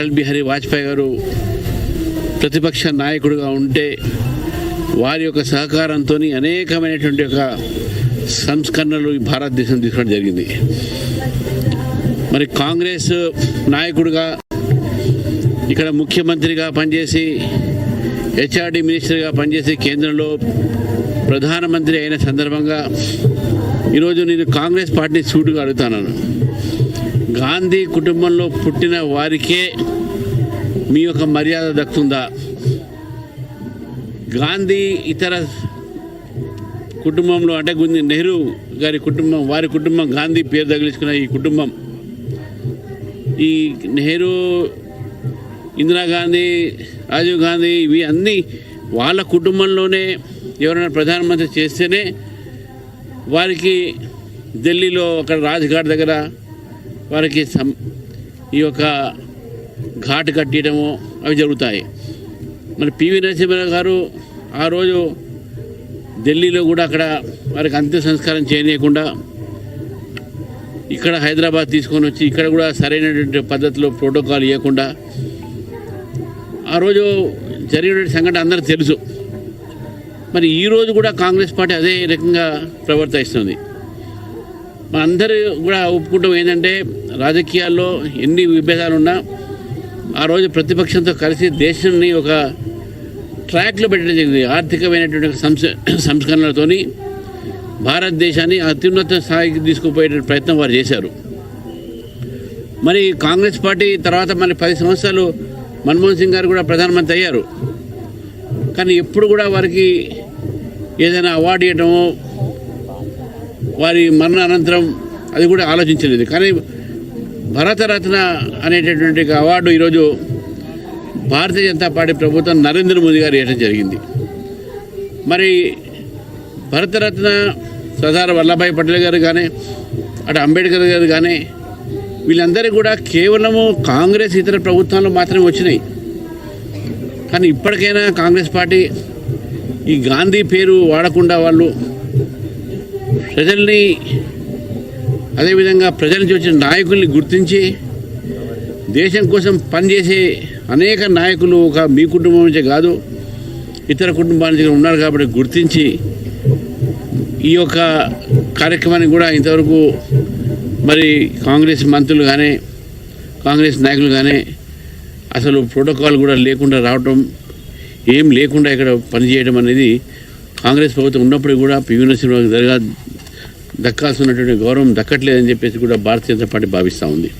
అటల్ బిహారీ వాజ్పేయి గారు ప్రతిపక్ష నాయకుడిగా ఉంటే వారి యొక్క సహకారంతో అనేకమైనటువంటి ఒక సంస్కరణలు ఈ భారతదేశం తీసుకోవడం జరిగింది. మరి కాంగ్రెస్ నాయకుడిగా ఇక్కడ ముఖ్యమంత్రిగా పనిచేసి హెచ్ఆర్డీ మినిస్టర్గా పనిచేసి కేంద్రంలో ప్రధానమంత్రి అయిన సందర్భంగా ఈరోజు నేను కాంగ్రెస్ పార్టీ సూటుగా అడుగుతున్నాను. గాంధీ కుటుంబంలో పుట్టిన వారికే మీ యొక్క మర్యాద దక్కుతుందా? గాంధీ ఇతర కుటుంబంలో అంటే నెహ్రూ గారి కుటుంబం, వారి కుటుంబం గాంధీ పేరు తగిలించుకున్న ఈ కుటుంబం, ఈ నెహ్రూ, ఇందిరాగాంధీ, రాజీవ్ గాంధీ, ఇవి అన్నీ వాళ్ళ కుటుంబంలోనే ఎవరైనా ప్రధానమంత్రి చేస్తేనే వారికి ఢిల్లీలో అక్కడ రాజ్ఘాట్ దగ్గర వారికి ఈ యొక్క ఘాట్ కట్టడము అవి జరుగుతాయి. మరి పివి నరసింహారావు గారు ఆ రోజు ఢిల్లీలో కూడా అక్కడ వారికి అంత్య సంస్కారం చేయనీయకుండా ఇక్కడ హైదరాబాద్ తీసుకొని వచ్చి ఇక్కడ కూడా సరైనటువంటి పద్ధతిలో ప్రోటోకాల్ ఇవ్వకుండా ఆ రోజు జరిగిన సంఘటన అందరికీ తెలుసు. మరి ఈరోజు కూడా కాంగ్రెస్ పార్టీ అదే రకంగా ప్రవర్తిస్తుంది. అందరూ కూడా ఒప్పుకుంటాం ఏంటంటే రాజకీయాల్లో ఎన్ని విభేదాలు ఉన్నా ఆ రోజు ప్రతిపక్షంతో కలిసి దేశాన్ని ఒక ట్రాక్లో పెట్టడం జరిగింది. ఆర్థికమైనటువంటి సంస్కరణలతో భారతదేశాన్ని అత్యున్నత స్థాయికి తీసుకుపోయే ప్రయత్నం వారు చేశారు. మరి కాంగ్రెస్ పార్టీ తర్వాత మరి 10 సంవత్సరాలు మన్మోహన్ సింగ్ గారు కూడా ప్రధానమంత్రి అయ్యారు. కానీ ఎప్పుడు కూడా వారికి ఏదైనా అవార్డు ఇవ్వడమో వారి మరణ అనంతరం అది కూడా ఆలోచించలేదు. కానీ భారతరత్న అనేటటువంటి అవార్డు ఈరోజు భారతీయ జనతా పార్టీ ప్రభుత్వం నరేంద్ర మోదీ గారు ఇవ్వడం జరిగింది. మరి భారతరత్న సర్దార్ వల్లభాయ్ పటేల్ గారు కానీ అటు అంబేద్కర్ గారు కానీ వీళ్ళందరికీ కూడా కేవలము కాంగ్రెస్ ఇతర ప్రభుత్వాలు మాత్రమే వచ్చినాయి. కానీ ఇప్పటికైనా కాంగ్రెస్ పార్టీ ఈ గాంధీ పేరు వాడకుండా వాళ్ళు ప్రజల్ని, అదేవిధంగా ప్రజల నుంచి వచ్చిన నాయకుల్ని గుర్తించి దేశం కోసం పనిచేసే అనేక నాయకులు ఒక మీ కుటుంబం నుంచే కాదు ఇతర కుటుంబాల నుంచి ఉన్నారు కాబట్టి గుర్తించి ఈ యొక్క కార్యక్రమాన్ని కూడా ఇంతవరకు మరి కాంగ్రెస్ మంత్రులు కానీ కాంగ్రెస్ నాయకులు కానీ అసలు ప్రోటోకాల్ కూడా లేకుండా రావటం, ఏం లేకుండా ఇక్కడ పనిచేయడం అనేది కాంగ్రెస్ ప్రభుత్వం ఉన్నప్పుడు కూడా పివి నరసింహారావు దక్కాల్సినటువంటి గౌరవం దక్కట్లేదని చెప్పేసి కూడా భారతీయ జనతా పార్టీ భావిస్తూ ఉంది.